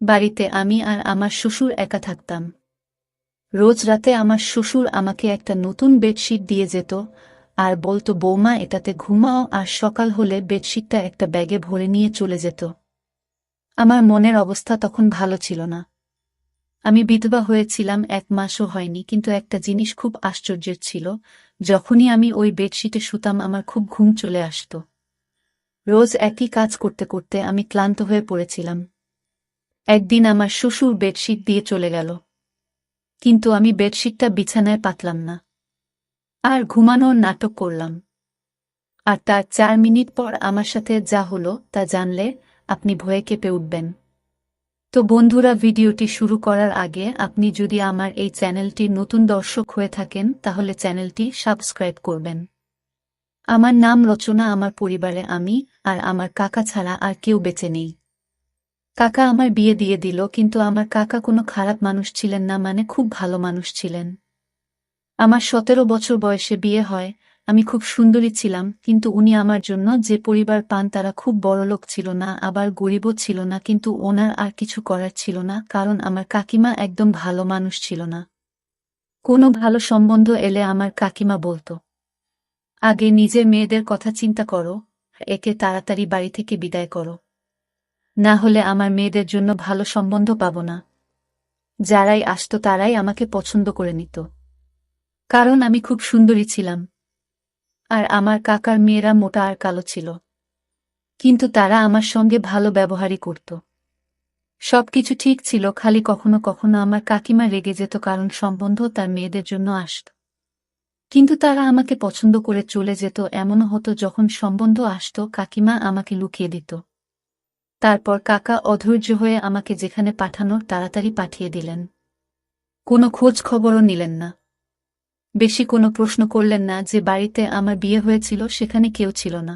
বাড়িতে আমি আর আমার শ্বশুর একা থাকতাম। রোজ রাতে আমার শ্বশুর আমাকে একটা নতুন বেডশিট দিয়ে যেত আর বলতো, বৌমা, এটাতে ঘুমাও, আর সকাল হলে বেডশিটটা একটা ব্যাগে ভরে নিয়ে চলে যেত। আমার মনের অবস্থা তখন ভালো ছিল না। আমি বিধবা হয়েছিলাম, 1 মাসও হয়নি, কিন্তু একটা জিনিস খুব আশ্চর্যের ছিল, যখনই আমি ওই বেডশিটে শুতাম আমার খুব ঘুম চলে আসত। রোজ একই কাজ করতে করতে আমি ক্লান্ত হয়ে পড়েছিলাম। একদিন আমার শ্বশুর বেডশিট দিয়ে চলে গেল, কিন্তু আমি বেডশিটটা বিছানায় পাতলাম না, আর ঘুমানোর নাটক করলাম। আর তার 4 মিনিট পর আমার সাথে যা হলো তা জানলে আপনি ভয়ে কেঁপে উঠবেন। তো বন্ধুরা, ভিডিওটি শুরু করার আগে আপনি যদি আমার এই চ্যানেলটির নতুন দর্শক হয়ে থাকেন তাহলে চ্যানেলটি সাবস্ক্রাইব করবেন। আমার নাম রচনা। আমার পরিবারে আমি আর আমার কাকা ছাড়া আর কেউ বেঁচে নেই। কাকা আমার বিয়ে দিয়ে দিল, কিন্তু আমার কাকা কোনো খারাপ মানুষ ছিলেন না, মানে খুব ভালো মানুষ ছিলেন। আমার 17 বছর বয়সে বিয়ে হয়। আমি খুব সুন্দরী ছিলাম, কিন্তু উনি আমার জন্য যে পরিবার পান তারা খুব বড়লোক ছিল না, আবার গরিবও ছিল না, কিন্তু ওনার আর কিছু করার ছিল না, কারণ আমার কাকিমা একদম ভালো মানুষ ছিল না। কোনো ভালো সম্বন্ধ এলে আমার কাকিমা বলতো, আগে নিজের মেয়েদের কথা চিন্তা করো, একে তাড়াতাড়ি বাড়ি থেকে বিদায় করো, না হলে আমার মেয়েদের জন্য ভালো সম্বন্ধ পাবো না। যারাই আসতো তারাই আমাকে পছন্দ করে নিত, কারণ আমি খুব সুন্দরী ছিলাম। আর আমার কাকার মেয়েরা মোটা আর কালো ছিল, কিন্তু তারা আমার সঙ্গে ভালো ব্যবহারই করত। সবকিছু ঠিক ছিল, খালি কখনো কখনো আমার কাকিমা রেগে যেত, কারণ সম্বন্ধ তার মেয়েদের জন্য আসত। কিন্তু তারা আমাকে পছন্দ করে চলে যেত। এমনও হতো যখন সম্বন্ধ আসত কাকিমা আমাকে লুকিয়ে দিত। তারপর কাকা অধৈর্য হয়ে আমাকে যেখানে পাঠানোর তাড়াতাড়ি পাঠিয়ে দিলেন। কোনো খোঁজ খবরও নিলেন না, বেশি কোনো প্রশ্ন করলেন না। যে বাড়িতে আমার বিয়ে হয়েছিল সেখানে কেউ ছিল না।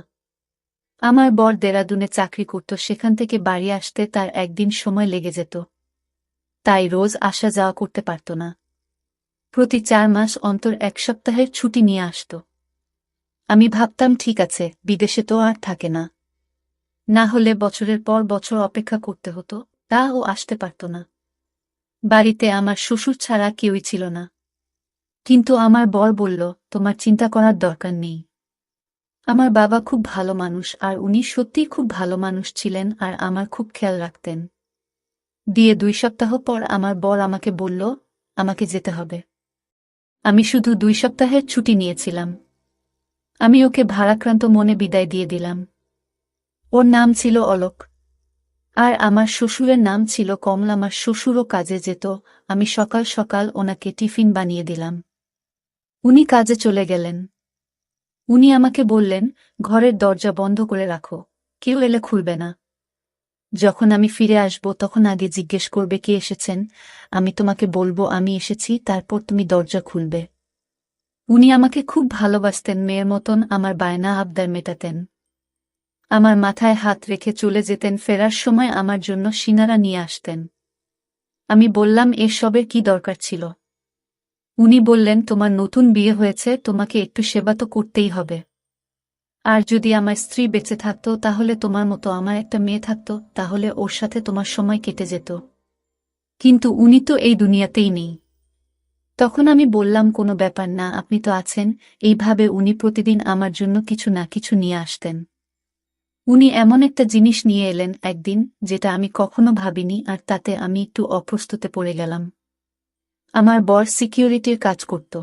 আমার বর দেরাদুনে চাকরি করত, সেখান থেকে বাড়ি আসতে তার একদিন সময় লেগে যেত, তাই রোজ আসা যাওয়া করতে পারত না। প্রতি 4 মাস অন্তর 1 সপ্তাহের ছুটি নিয়ে আসত। আমি ভাবতাম, ঠিক আছে, বিদেশে তো আর থাকে না, না হলে বছরের পর বছর অপেক্ষা করতে হতো, তা ও আসতে পারত না। বাড়িতে আমার শ্বশুর ছাড়া কেউই ছিল না, কিন্তু আমার বর বলল, তোমার চিন্তা করার দরকার নেই। আমার বাবা খুব ভালো মানুষ, আর উনি সত্যিই খুব ভালো মানুষ ছিলেন, আর আমার খুব খেয়াল রাখতেন। দিয়ে 2 সপ্তাহ পর আমার বর আমাকে বলল, আমাকে যেতে হবে। আমি শুধু 2 সপ্তাহের ছুটি নিয়েছিলাম। আমি ওকে ভারাক্রান্ত মনে বিদায় দিয়ে দিলাম। ওর নাম ছিল অলোক, আর আমার শ্বশুরের নাম ছিল কমল। আমার শ্বশুরও কাজে যেত, আমি সকাল সকাল ওনাকে টিফিন বানিয়ে দিলাম। উনি কাজে চলে গেলেন। উনি আমাকে বললেন, ঘরের দরজা বন্ধ করে রাখো, কেউ এলে খুলবে না। যখন আমি ফিরে আসব তখন আগে জিজ্ঞেস করবে কে এসেছেন, আমি তোমাকে বলবো আমি এসেছি, তারপর তুমি দরজা খুলবে। উনি আমাকে খুব ভালোবাসতেন, মেয়ের মতন আমার বায়না আবদার মেটাতেন। আমার মাথায় হাত রেখে চলে যেতেন, ফেরার সময় আমার জন্য সিনারা নিয়ে আসতেন। আমি বললাম, এসবের কি দরকার ছিল? উনি বললেন, তোমার নতুন বিয়ে হয়েছে, তোমাকে একটু সেবা তো করতেই হবে। আর যদি আমার স্ত্রী বেঁচে থাকতো তাহলে তোমার মতো আমার একটা মেয়ে থাকতো, তাহলে ওর সাথে তোমার সময় কেটে যেত। কিন্তু উনি তো এই দুনিয়াতেই নেই। তখন আমি বললাম, কোনো ব্যাপার না, আপনি তো আছেন। এইভাবে উনি প্রতিদিন আমার জন্য কিছু না কিছু নিয়ে আসতেন। উনি এমন একটা জিনিস নিয়ে এলেন একদিন, যেটা আমি কখনো ভাবিনি, আর তাতে আমি একটু অপ্রস্তুতে পড়ে গেলাম। আমার বর সিকিউরিটির কাজ করত,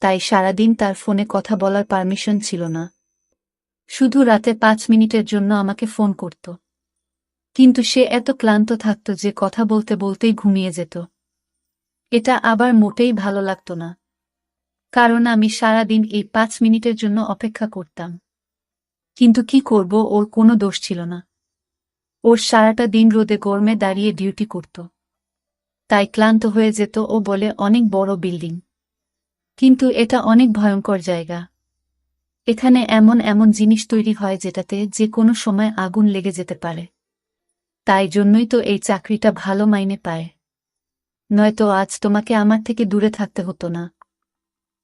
তাই সারাদিন তার ফোনে কথা বলার পারমিশন ছিল না। শুধু রাতে 5 মিনিটের জন্য আমাকে ফোন করত, কিন্তু সে এত ক্লান্ত থাকত যে কথা বলতে বলতেই ঘুমিয়ে যেত। এটা আবার মোটেই ভালো লাগত না, কারণ আমি সারাদিন এই 5 মিনিটের জন্য অপেক্ষা করতাম। কিন্তু কি করব, ওর কোনো দোষ ছিল না। ওর সারাটা দিন রোদে গরমে দাঁড়িয়ে ডিউটি করত, তাই ক্লান্ত হয়ে যেত। ও বলে, অনেক বড় বিল্ডিং, কিন্তু এটা অনেক ভয়ঙ্কর জায়গা। এখানে এমন এমন জিনিস তৈরি হয় যেটাতে যে কোনো সময় আগুন লেগে যেতে পারে। তাই জন্যই তো এই চাকরিটা ভালো মাইনে পায়, নয়তো আজ তোমাকে আমার থেকে দূরে থাকতে হতো না।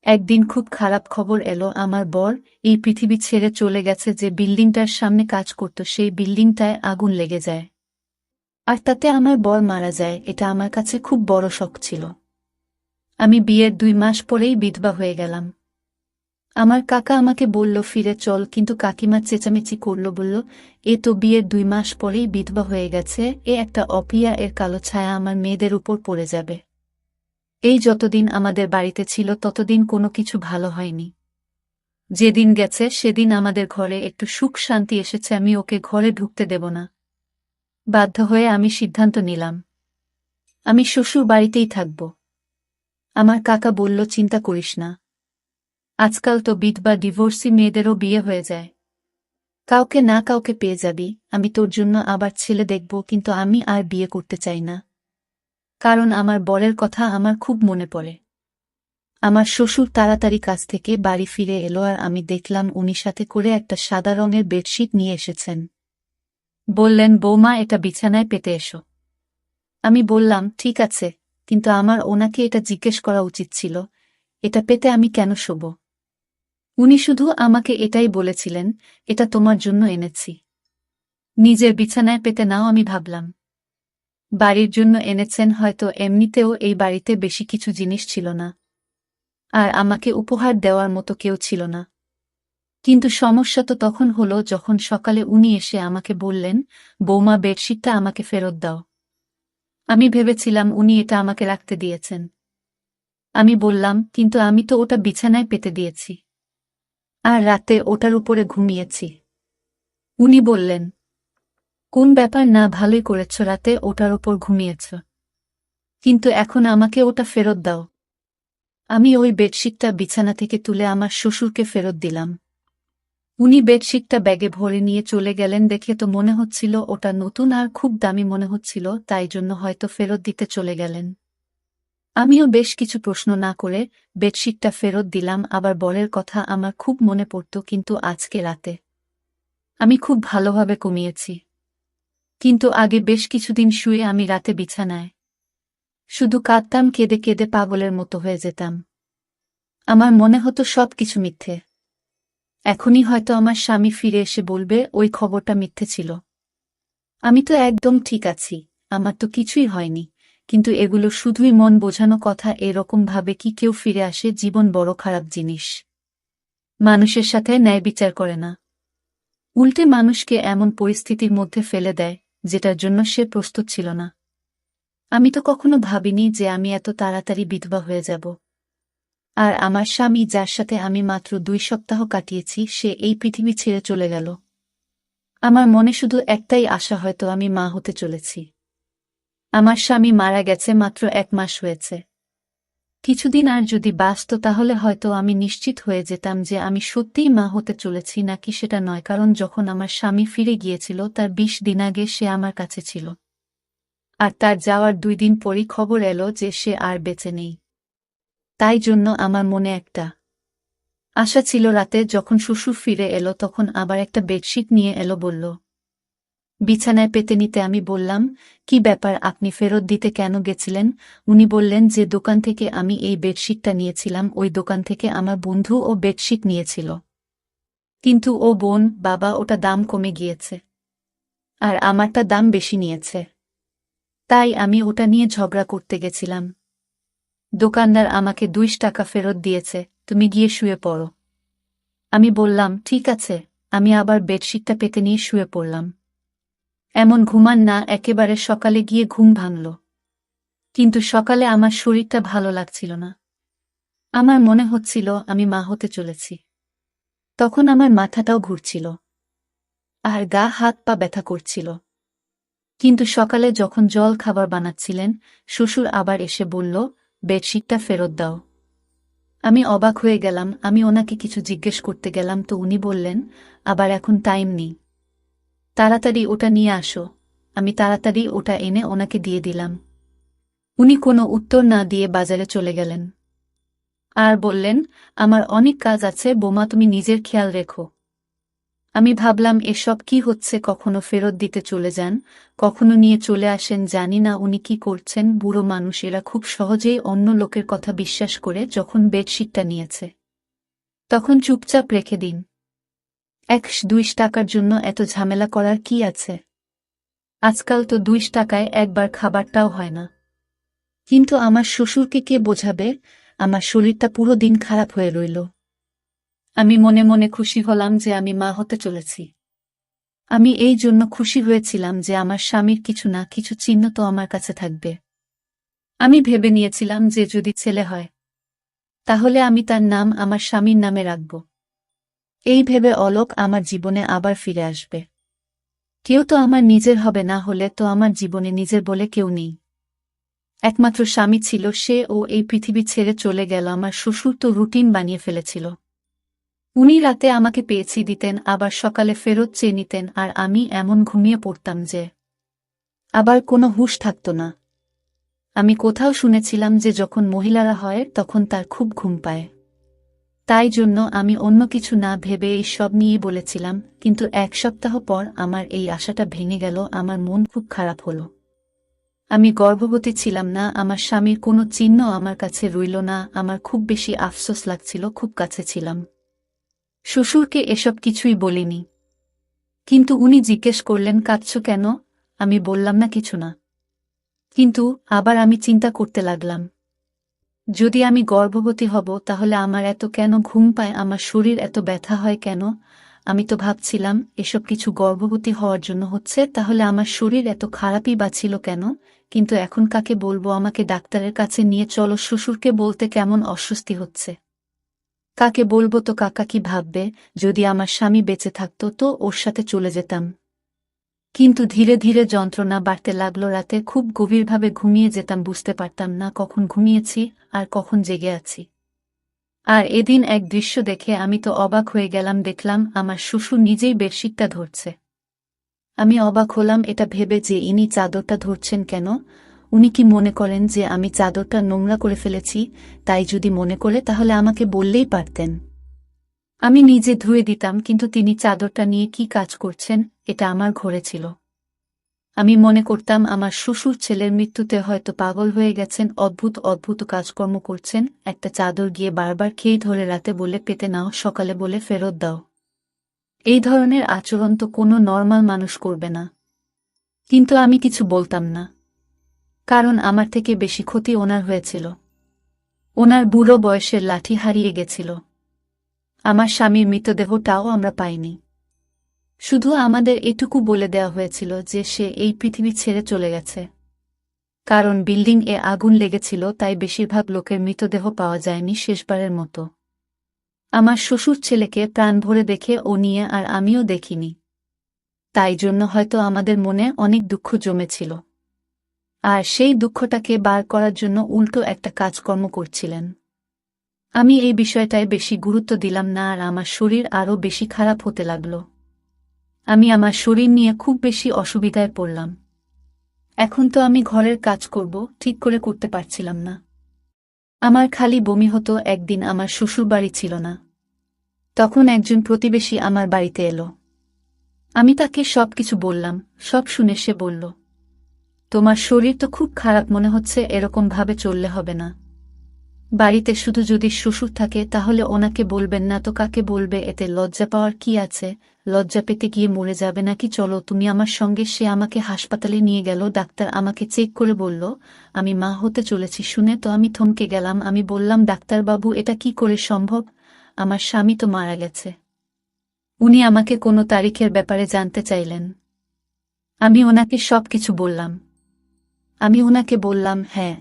একদিন খুব খারাপ খবর এলো, আমার বর এই পৃথিবী ছেড়ে চলে গেছে। যে বিল্ডিংটার সামনে কাজ করত সেই বিল্ডিংটায় আগুন লেগে যায়। আর তাতে আমার বর মারা যায়, এটা আমার কাছে খুব বড় শক ছিল। আমি বিয়ের 2 মাস পরেই বিধবা হয়ে গেলাম। আমার কাকা আমাকে বলল ফিরে চল, কিন্তু কাকিমা চেঁচামেচি করল, বলল এ তো বিয়ের 2 মাস পরেই বিধবা হয়ে গেছে, এ একটা অপ্রিয়া, এর কালো ছায়া আমার মেয়েদের উপর পড়ে যাবে। এই যতদিন আমাদের বাড়িতে ছিল ততদিন কোনো কিছু ভালো হয়নি। যেদিন গেছে সেদিন আমাদের ঘরে একটু সুখ শান্তি এসেছে, আমি ওকে ঘরে ঢুকতে দেব না। বাধ্য হয়ে আমি সিদ্ধান্ত নিলাম আমি শ্বশুর বাড়িতেই থাকব। আমার কাকা বলল চিন্তা করিস না, আজকাল তো বিধবা ডিভোর্সি মেয়েদেরও বিয়ে হয়ে যায়, কাউকে না কাউকে পেয়ে যাবি, আমি তোর জন্য আবার ছেলে দেখব, কিন্তু আমি আর বিয়ে করতে চাই না, কারণ আমার বরের কথা আমার খুব মনে পড়ে। আমার শ্বশুর তাড়াতাড়ি কাজ থেকে বাড়ি ফিরে এলো আর আমি দেখলাম উনি সাথে করে একটা সাদা রঙের বেডশিট নিয়ে এসেছেন। বললেন বৌমা এটা বিছানায় পেতে এসো। আমি বললাম ঠিক আছে, কিন্তু আমার ওনাকে এটা জিজ্ঞেস করা উচিত ছিল, এটা পেতে আমি কেন শোব। উনি শুধু আমাকে এটাই বলেছিলেন, এটা তোমার জন্য এনেছি, নিজের বিছানায় পেতে নাও। আমি ভাবলাম বাড়ির জন্য এনেছেন, হয়তো এমনিতেও এই বাড়িতে বেশি কিছু জিনিস ছিল না, আর আমাকে উপহার দেওয়ার মতো কেউ ছিল না। কিন্তু সমস্যা তো তখন হলো যখন সকালে উনি এসে আমাকে বললেন বৌমা বেডশিটটা আমাকে ফেরত দাও। আমি ভেবেছিলাম উনি এটা আমাকে রাখতে দিয়েছেন। আমি বললাম কিন্তু আমি তো ওটা বিছানায় পেতে দিয়েছি, আর রাতে ওটার উপরে ঘুমিয়েছি। উনি বললেন কোন ব্যাপার না, ভালোই করেছ, রাতে ওটার ওপর ঘুমিয়েছ, কিন্তু এখন আমাকে ওটা ফেরত দাও। আমি ওই বেডশিটটা বিছানা থেকে তুলে আমার শ্বশুরকে ফেরত দিলাম। উনি বেডশিটটা ব্যাগে ভরে নিয়ে চলে গেলেন, দেখে তো মনে হচ্ছিল ওটা নতুন আর খুব দামি মনে হচ্ছিল, তাই জন্য হয়তো ফেরত দিতে চলে গেলেন। আমিও বেশ কিছু প্রশ্ন না করে বেডশিটটা ফেরত দিলাম। আবার বরের কথা আমার খুব মনে পড়ত, কিন্তু আজকে রাতে আমি খুব ভালোভাবে ঘুমিয়েছি। কিন্তু আগে বেশ কিছুদিন শুয়ে আমি রাতে বিছানায় শুধু কাঁদতাম, কেঁদে কেঁদে পাগলের মতো হয়ে যেতাম। আমার মনে হতো সব কিছু মিথ্যে। এখনই হয়তো আমার স্বামী ফিরে এসে বলবে ওই খবরটা মিথ্যে ছিল। আমি তো একদম ঠিক আছি, আমার তো কিছুই হয়নি, কিন্তু এগুলো শুধুই মন বোঝানো কথা। এরকম ভাবে কি কেউ ফিরে আসে? জীবন বড় খারাপ জিনিস, মানুষের সাথে ন্যায় বিচার করে না, উল্টে মানুষকে এমন পরিস্থিতির মধ্যে ফেলে দেয় যেটার জন্য সে প্রস্তুত ছিল না। আমি তো কখনো ভাবিনি যে আমি এত তাড়াতাড়ি বিধবা হয়ে যাব। আর আমার স্বামী, যার সাথে আমি মাত্র 2 সপ্তাহ কাটিয়েছি, সে এই পৃথিবী ছেড়ে চলে গেল। আমার মনে শুধু একটাই আশা, হয়তো আমি মা হতে চলেছি। আমার স্বামী মারা গেছে মাত্র 1 মাস হয়েছে। কিছুদিন আর যদি বাঁচত তাহলে হয়তো আমি নিশ্চিত হয়ে যেতাম যে আমি সত্যিই মা হতে চলেছি নাকি সেটা নয়, কারণ যখন আমার স্বামী ফিরে গিয়েছিল তার 20 দিন আগে সে আমার কাছে ছিল, আর তার যাওয়ার 2 দিন পরই খবর এলো যে সে আর বেঁচে নেই। তাই জন্য আমার মনে একটা আশা ছিল। রাতে যখন শ্বশুর ফিরে এলো তখন আবার একটা বেডশিট নিয়ে এলো, বলল বিছানায় পেতে নিতে। আমি বললাম কি ব্যাপার, আপনি ফেরত দিতে কেন গেছিলেন? উনি বললেন যে দোকান থেকে আমি এই বেডশিটটা নিয়েছিলাম, ওই দোকান থেকে আমার বন্ধু ও বেডশিট নিয়েছিল, কিন্তু ও বোন বাবা ওটা দাম কমে গিয়েছে, আর আমারটা দাম বেশি নিয়েছে, তাই আমি ওটা নিয়ে ঝগড়া করতে গেছিলাম। দোকানদার আমাকে 2 টাকা ফেরত দিয়েছে, তুমি গিয়ে শুয়ে পড়ো। আমি বললাম ঠিক আছে। আমি আবার বেডশিটটা পেতে নিয়ে শুয়ে পড়লাম। এমন ঘুমান না, একেবারে সকালে গিয়ে ঘুম ভাঙল, কিন্তু সকালে আমার শরীরটা ভালো লাগছিল না। আমার মনে হচ্ছিল আমি মা হতে চলেছি। তখন আমার মাথাটাও ঘুরছিল, আর গা হাত পা ব্যথা করছিল। কিন্তু সকালে যখন জল খাবার বানাচ্ছিলেন, শ্বশুর আবার এসে বলল বেডশিটটা ফেরত দাও। আমি অবাক হয়ে গেলাম। আমি ওনাকে কিছু জিজ্ঞেস করতে গেলাম তো উনি বললেন আবার এখন টাইম নেই, তাড়াতাড়ি ওটা নিয়ে আসো। আমি তাড়াতাড়ি ওটা এনে ওনাকে দিয়ে দিলাম। উনি কোনো উত্তর না দিয়ে বাজারে চলে গেলেন আর বললেন আমার অনেক কাজ আছে বোমা, তুমি নিজের খেয়াল রেখো। আমি ভাবলাম এসব কি হচ্ছে, কখনো ফেরত দিতে চলে যান, কখনো নিয়ে চলে আসেন, জানি না উনি কি করছেন। বুড়ো মানুষ, এরা খুব সহজেই অন্য লোকের কথা বিশ্বাস করে। যখন বেডশিটটা নিয়েছে তখন চুপচাপ রেখে দিন। 1-2 টাকার জন্য এত ঝামেলা করার কি আছে? আজকাল তো 2 টাকায় একবার খাবারটাও হয় না। কিন্তু আমার শ্বশুরকে কে বোঝাবে? আমার শরীরটা পুরো দিন খারাপ হয়ে রইল। আমি মনে মনে খুশি হলাম যে আমি মা হতে চলেছি। আমি এই জন্য খুশি হয়েছিলাম যে আমার স্বামীর কিছু না কিছু চিহ্ন তো আমার কাছে থাকবে। আমি ভেবে নিয়েছিলাম যে যদি ছেলে হয় তাহলে আমি তার নাম আমার স্বামীর নামে রাখব। এই ভেবে অলোক আমার জীবনে আবার ফিরে আসবে। কেউ তো আমার নিজের হবে, না হলে তো আমার জীবনে নিজের বলে কেউ নেই। একমাত্র স্বামী ছিল সে, ও এই পৃথিবী ছেড়ে চলে গেল। আমার শ্বশুর তো রুটিন বানিয়ে ফেলেছিল। উনি রাতে আমাকে পেয়েছি দিতেন, আবার সকালে ফেরত চেয়ে নিতেন, আর আমি এমন ঘুমিয়ে পড়তাম যে আবার কোনো হুঁশ থাকত না। আমি কোথাও শুনেছিলাম যে যখন মহিলারা হয় তখন তার খুব ঘুম পায়। তাই জন্য আমি অন্য কিছু না ভেবে এই সব নিয়েই বলেছিলাম, কিন্তু 1 সপ্তাহ পর আমার এই আশাটা ভেঙে গেল। আমার মন খুব খারাপ হলো। আমি গর্ভবতী ছিলাম না, আমার স্বামীর কোনো চিহ্ন আমার কাছে রইল না। আমার খুব বেশি আফসোস লাগছিল, খুব কাছে ছিলাম। শ্বশুরকে এসব কিছুই বলিনি, কিন্তু উনি জিজ্ঞেস করলেন কাঁদছ কেন? আমি বললাম না, কিছু না। কিন্তু আবার আমি চিন্তা করতে লাগলাম, যদি আমি গর্ভবতী হব তাহলে আমার এত কেন ঘুম পায়, আমার শরীর এত ব্যথা হয় কেন? আমি তো ভাবছিলাম এসব কিছু গর্ভবতী হওয়ার জন্য হচ্ছে, তাহলে আমার শরীর এত খারাপই বা ছিল কেন? কিন্তু এখন কাকে বলবো? আমাকে ডাক্তারের কাছে নিয়ে চলো। শ্বশুরকে বলতে কেমন অস্বস্তি হচ্ছে। কাকে বলবো? তো কাকা কি ভাববে? যদি আমার স্বামী বেঁচে থাকতো তো ওর সাথে চলে যেতাম। কিন্তু ধীরে ধীরে যন্ত্রণা বাড়তে লাগলো। রাতে খুব গভীরভাবে ঘুমিয়ে যেতাম, বুঝতে পারতাম না কখন ঘুমিয়েছি আর কখন জেগে আছি। আর এদিন এক দৃশ্য দেখে আমি তো অবাক হয়ে গেলাম। দেখলাম আমার শ্বশুর নিজেই বেডশিটটা ধরছে। আমি অবাক হলাম এটা ভেবে যে ইনি চাদরটা ধরছেন কেন। উনি কি মনে করেন যে আমি চাদরটা নোংরা করে ফেলেছি? তাই যদি মনে করে তাহলে আমাকে বললেই পারতেন, আমি নিজে ধুয়ে দিতাম। কিন্তু তিনি চাদরটা নিয়ে কি কাজ করছেন? এটা আমার ঘরে ছিল। আমি মনে করতাম আমার শ্বশুর ছেলের মৃত্যুতে হয়তো পাগল হয়ে গেছেন, অদ্ভুত অদ্ভুত কাজকর্ম করছেন। একটা চাদর গিয়ে বারবার খেয়ে ধরে, রাতে বলে পেতে নাও, সকালে বলে ফেরত দাও। এই ধরনের আচরণ তো কোনো নর্মাল মানুষ করবে না। কিন্তু আমি কিছু বলতাম না, কারণ আমার থেকে বেশি ক্ষতি ওনার হয়েছিল। ওনার বুড়ো বয়সের লাঠি হারিয়ে গেছিল। আমার স্বামীর মৃতদেহটাও আমরা পাইনি। শুধু আমাদের এটুকু বলে দেওয়া হয়েছিল যে সে এই পৃথিবী ছেড়ে চলে গেছে। কারণ বিল্ডিং এ আগুন লেগেছিল, তাই বেশিরভাগ লোকের মৃতদেহ পাওয়া যায়নি শেষবারের মতো। আমার শ্বশুর ছেলেকে প্রাণ ভরে দেখে ও নিয়ে আর আমিও দেখিনি। তাই জন্য হয়তো আমাদের মনে অনেক দুঃখ জমেছিল। আর সেই দুঃখটাকে বার করার জন্য উল্টো একটা কাজকর্ম করছিলেন। আমি এই বিষয়টায় বেশি গুরুত্ব দিলাম না, আর আমার শরীর আরও বেশি খারাপ হতে লাগল। আমি আমার শরীর নিয়ে খুব বেশি অসুবিধায় পড়লাম। এখন তো আমি ঘরের কাজ করব ঠিক করে করতে পারছিলাম না। আমার খালি বমি হতো। একদিন আমার শ্বশুরবাড়ি ছিল না, তখন একজন প্রতিবেশী আমার বাড়িতে এলো। আমি তাকে সবকিছু বললাম। সব শুনে সে বলল, তোমার শরীর তো খুব খারাপ মনে হচ্ছে, এরকম ভাবে চললে হবে না। বাড়িতে শুধু যদি শ্বশুর থাকে তাহলে ওনাকে বলবেন না তো কাকে বলবে? এতে লজ্জা পাওয়ার কি আছে? লজ্জা পেতে গিয়ে মরে যাবে নাকি? চলো তুমি আমার সঙ্গে। সে আমাকে হাসপাতালে নিয়ে গেল। ডাক্তার আমাকে চেক করে বলল আমি মা হতে চলেছি। শুনে তো আমি থমকে গেলাম। আমি বললাম, ডাক্তারবাবু এটা কি করে সম্ভব? আমার স্বামী তো মারা গেছে। উনি আমাকে কোনো তারিখের ব্যাপারে জানতে চাইলেন। আমি ওনাকে সবকিছু বললাম। আমি ওনাকে বললাম, হ্যাঁ,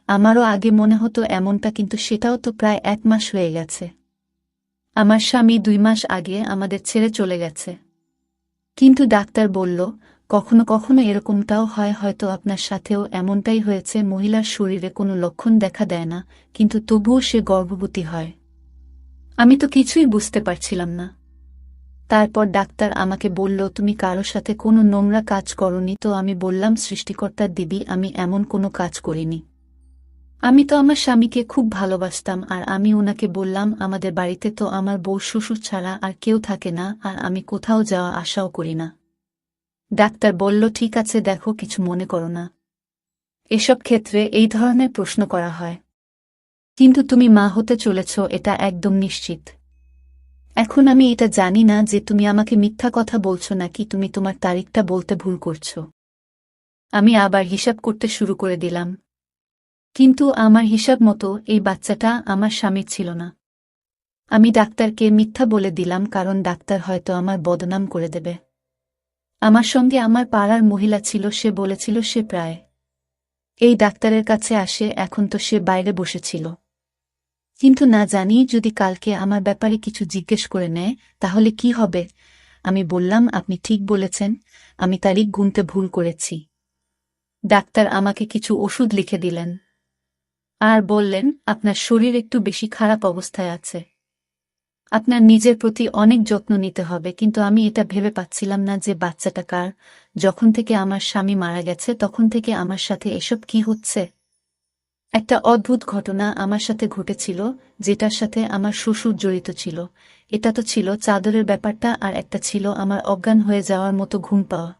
আমারও আগে মনে হতো এমনটা, কিন্তু সেটাও তো প্রায় 1 মাস হয়ে গেছে। আমার স্বামী 2 মাস আগে আমাদের ছেড়ে চলে গেছে। কিন্তু ডাক্তার বলল, কখনো কখনো এরকমটাও হয়, হয়তো আপনার সাথেও এমনটাই হয়েছে। মহিলার শরীরে কোনো লক্ষণ দেখা দেয় না, কিন্তু তবুও সে গর্ভবতী হয়। আমি তো কিছুই বুঝতে পারছিলাম না। তারপর ডাক্তার আমাকে বলল, তুমি কারো সাথে কোনো নোংরা কাজ করনি তো? আমি বললাম, সৃষ্টিকর্তার দিবি, আমি এমন কোনো কাজ করিনি। আমি তো আমার স্বামীকে খুব ভালোবাসতাম। আর আমি ওনাকে বললাম, আমাদের বাড়িতে তো আমার বউ শ্বশুর ছাড়া আর কেউ থাকে না, আর আমি কোথাও যাওয়া আশাও করি না। ডাক্তার বলল, ঠিক আছে, দেখো, কিছু মনে করো না। এসব ক্ষেত্রে এই ধরনের প্রশ্ন করা হয়। কিন্তু তুমি মা হতে চলেছ, এটা একদম নিশ্চিত। এখন আমি এটা জানি না যে তুমি আমাকে মিথ্যা কথা বলছো নাকি তুমি তোমার তারিখটা বলতে ভুল করছো। আমি আবার হিসাব করতে শুরু করে দিলাম। কিন্তু আমার হিসাব মতো এই বাচ্চাটা আমার স্বামীর ছিল না। আমি ডাক্তারকে মিথ্যা বলে দিলাম, কারণ ডাক্তার হয়তো আমার বদনাম করে দেবে। আমার সঙ্গে আমার পাড়ার মহিলা ছিল, সে বলেছিল সে প্রায় এই ডাক্তারের কাছে আসে, এখন তো সে বাইরে বসেছিল। কিন্তু না জানি যদি কালকে আমার ব্যাপারে কিছু জিজ্ঞেস করে নেয় তাহলে কি হবে। আমি বললাম, আপনি ঠিক বলেছেন, আমি তারিখ গুনতে ভুল করেছি। ডাক্তার আমাকে কিছু ওষুধ লিখে দিলেন আর বললেন, আপনার শরীর একটু বেশি খারাপ অবস্থায় আছে, আপনার নিজের প্রতি অনেক যত্ন নিতে হবে। কিন্তু আমি এটা ভেবে পাচ্ছিলাম না যে বাচ্চাটা কার। যখন থেকে আমার স্বামী মারা গেছে তখন থেকে আমার সাথে এসব কি হচ্ছে। একটা অদ্ভুত ঘটনা আমার সাথে ঘটেছিল, যেটার সাথে আমার শ্বশুর জড়িত ছিল। এটা তো ছিল চাদরের ব্যাপারটা, আর একটা ছিল আমার অজ্ঞান হয়ে যাওয়ার মতো ঘুম পাওয়া।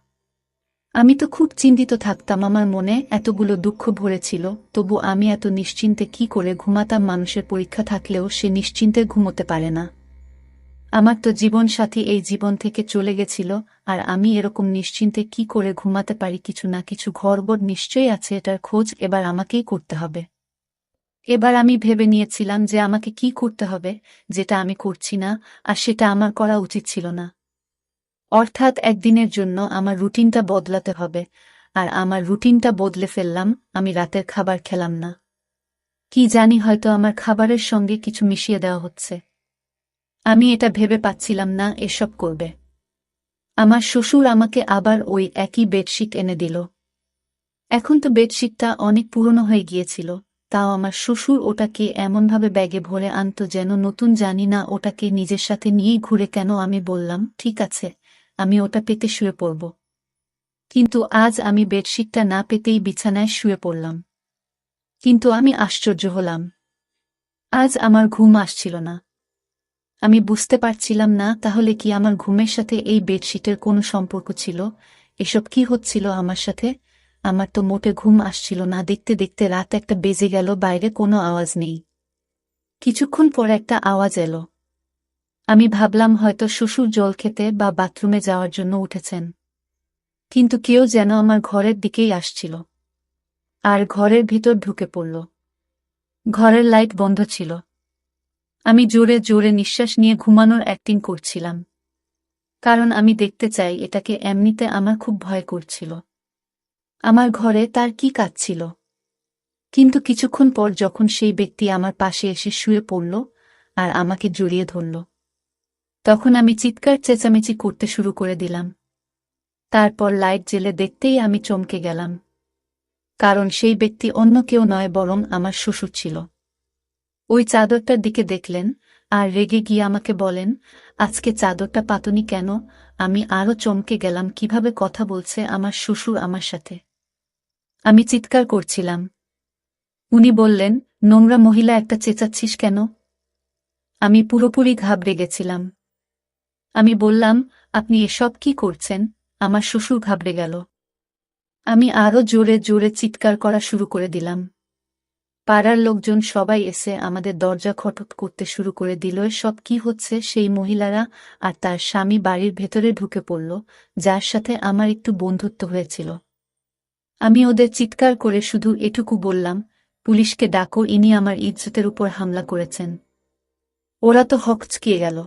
আমি তো খুব চিন্তিত থাকতাম, আমার মনে এতগুলো দুঃখ ভরেছিল, তবু আমি এত নিশ্চিন্তে কি করে ঘুমাতাম। মানুষের পরীক্ষা থাকলেও সে নিশ্চিন্তে ঘুমোতে পারে না। আমার তো জীবন সাথী এই জীবন থেকে চলে গেছিল, আর আমি এরকম নিশ্চিন্তে কি করে ঘুমাতে পারি। কিছু না কিছু গড়বড় নিশ্চয়ই আছে, এটার খোঁজ এবার আমাকেই করতে হবে। এবার আমি ভেবে নিয়েছিলাম যে আমাকে কি করতে হবে, যেটা আমি করছি না, আর সেটা আমার করা উচিত ছিল না। অর্থাৎ একদিনের জন্য আমার রুটিনটা বদলাতে হবে। আর আমার রুটিনটা বদলে ফেললাম, আমি রাতের খাবার খেলাম না। কি জানি, হয়তো আমার খাবারের সঙ্গে কিছু মিশিয়ে দেওয়া হচ্ছে। আমি এটা ভেবে পাচ্ছিলাম না এসব করবে। আমার শ্বশুর আমাকে আবার ওই একই বেডশিট এনে দিল। এখন তো বেডশিটটা অনেক পুরনো হয়ে গিয়েছিল, তাও আমার শ্বশুর ওটাকে এমনভাবে ব্যাগে ভরে আনত যেন নতুন। জানি না ওটাকে নিজের সাথে নিয়েই ঘুরে কেন। আমি বললাম, ঠিক আছে, আমি ওটা পেতে শুয়ে পড়ব। কিন্তু আজ আমি বেডশিটটা না পেতেই বিছানায় শুয়ে পড়লাম। কিন্তু আমি আশ্চর্য হলাম, আজ আমার ঘুম আসছিল না। আমি বুঝতে পারছিলাম না তাহলে কি আমার ঘুমের সাথে এই বেডশিটের কোনো সম্পর্ক ছিল। এসব কি হচ্ছিল আমার সাথে। আমার তো মোটে ঘুম আসছিল না। দেখতে দেখতে রাত একটা বেজে গেল, বাইরে কোনো আওয়াজ নেই। কিছুক্ষণ পর একটা আওয়াজ এলো। আমি ভাবলাম হয়তো শ্বশুর জল খেতে বা বাথরুমে যাওয়ার জন্য উঠেছেন। কিন্তু কেউ যেন আমার ঘরের দিকেই আসছিল, আর ঘরের ভিতর ঢুকে পড়ল। ঘরের লাইট বন্ধ ছিল। আমি জোরে জোরে নিঃশ্বাস নিয়ে ঘুমানোর অ্যাক্টিং করছিলাম, কারণ আমি দেখতে চাই এটাকে। এমনিতে আমার খুব ভয় করছিল। আমার ঘরে তার কি কাজ ছিল। কিন্তু কিছুক্ষণ পর যখন সেই ব্যক্তি আমার পাশে এসে শুয়ে পড়ল আর আমাকে জড়িয়ে ধরল, তখন আমি চিৎকার চেঁচামেচি করতে শুরু করে দিলাম। তারপর লাইট জ্বেলে দেখতেই আমি চমকে গেলাম, কারণ সেই ব্যক্তি অন্য কেউ নয়, বরং আমার শ্বশুর ছিল। ওই চাদরটার দিকে দেখলেন আর রেগে গিয়ে আমাকে বলেন, আজকে চাদরটা পাতনি কেন। আমি আরও চমকে গেলাম, কিভাবে কথা বলছে আমার শ্বশুর আমার সাথে। আমি চিৎকার করছিলাম। উনি বললেন, নোংরা মহিলা একটা, চেঁচাচ্ছিস কেন। আমি পুরোপুরি ঘাবড়ে গেছিলাম। আমি বললাম, আপনি এসব কি করছেন। আমার শ্বশুর ঘাবড়ে গেল। আমি আরও জোরে জোরে চিৎকার করা শুরু করে দিলাম। পাড়ার লোকজন সবাই এসে আমাদের দরজা খটক করতে শুরু করে দিল। সব কি হচ্ছে। সেই মহিলারা আর তার স্বামী বাড়ির ভেতরে ঢুকে পড়ল, যার সাথে আমার একটু বন্ধুত্ব হয়েছিল। আমি ওদের চিৎকার করে শুধু এটুকু বললাম, পুলিশকে ডাকো, ইনি আমার ইজ্জতের উপর হামলা করেছেন। ওরা তো হকচকিয়ে গেল।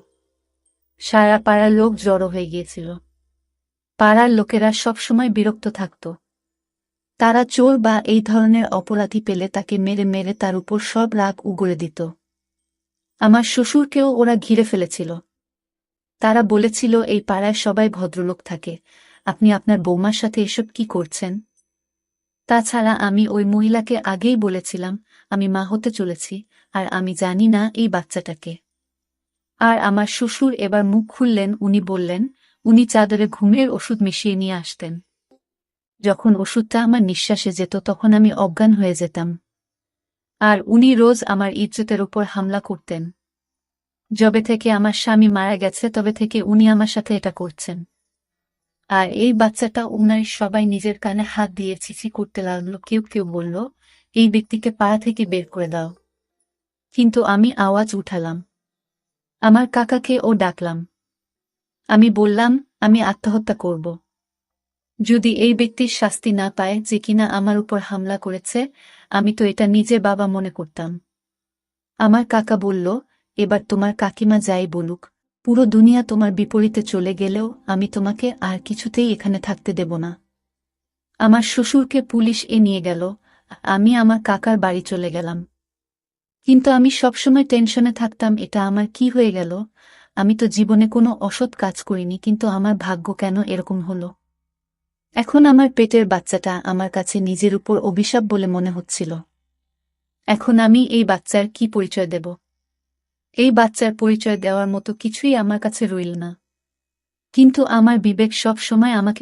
সারা পাড়ার লোক জড়ো হয়ে গিয়েছিল। পাড়ার লোকেরা সবসময় বিরক্ত থাকত। তারা চোর বা এই ধরনের অপরাধী পেলে তাকে মেরে মেরে তার উপর সব রাগ উগরে দিত। আমার শ্বশুরকেও ওরা ঘিরে ফেলেছিল। তারা বলেছিল, এই পাড়ায় সবাই ভদ্রলোক থাকে, আপনি আপনার বৌমার সাথে এসব কি করছেন। তাছাড়া আমি ওই মহিলাকে আগেই বলেছিলাম আমি মা হতে চলেছি, আর আমি জানি না এই বাচ্চাটাকে। আর আমার শ্বশুর এবার মুখ খুললেন। উনি বললেন, উনি চাদরে ঘুমের ওষুধ মিশিয়ে নিয়ে আসতেন। যখন ওষুধটা আমার নিঃশ্বাসে যেত তখন আমি অজ্ঞান হয়ে যেতাম। আর উনি রোজ আমার ইজ্জতের উপর হামলা করতেন। যবে থেকে আমার স্বামী মারা গেছে তবে থেকে উনি আমার সাথে এটা করছেন। আর এই বাচ্চাটা, উনার সবাই নিজের কানে হাত দিয়ে ছিছি করতে লাগলো। কেউ কেউ বলল, এই ব্যক্তিকে পাড়া থেকে বের করে দাও। কিন্তু আমি আওয়াজ উঠালাম। আমার কাকাকে ও ডাকলাম। আমি বললাম, আমি আত্মহত্যা করব। যদি এই ব্যক্তির শাস্তি না পায় যে কিনা আমার উপর হামলা করেছে, আমি তো এটা নিজে বাবা মনে করতাম। আমার কাকা বলল, এবার তোমার কাকিমা যাই বলুক, পুরো দুনিয়া তোমার বিপরীতে চলে গেলেও আমি তোমাকে আর কিছুতেই এখানে থাকতে দেব না। আমার শ্বশুরকে পুলিশ নিয়ে গেল, আমি আমার কাকার বাড়ি চলে গেলাম। কিন্তু আমি সবসময় টেনশনে থাকতাম, এটা আমার কি হয়ে গেল? আমি তো জীবনে কোনো অসৎ কাজ করিনি, কিন্তু আমার ভাগ্য কেন এরকম হলো? এখন আমার পেটের বাচ্চাটা আমার কাছে নিজের উপর অভিশাপ বলে মনে হচ্ছিল। এখন আমি এই বাচ্চার কি পরিচয় দেব? এই বাচ্চার পরিচয় দেওয়ার মতো কিছুই আমার কাছে রইল না। কিন্তু আমার বিবেক সব সময় আমাকে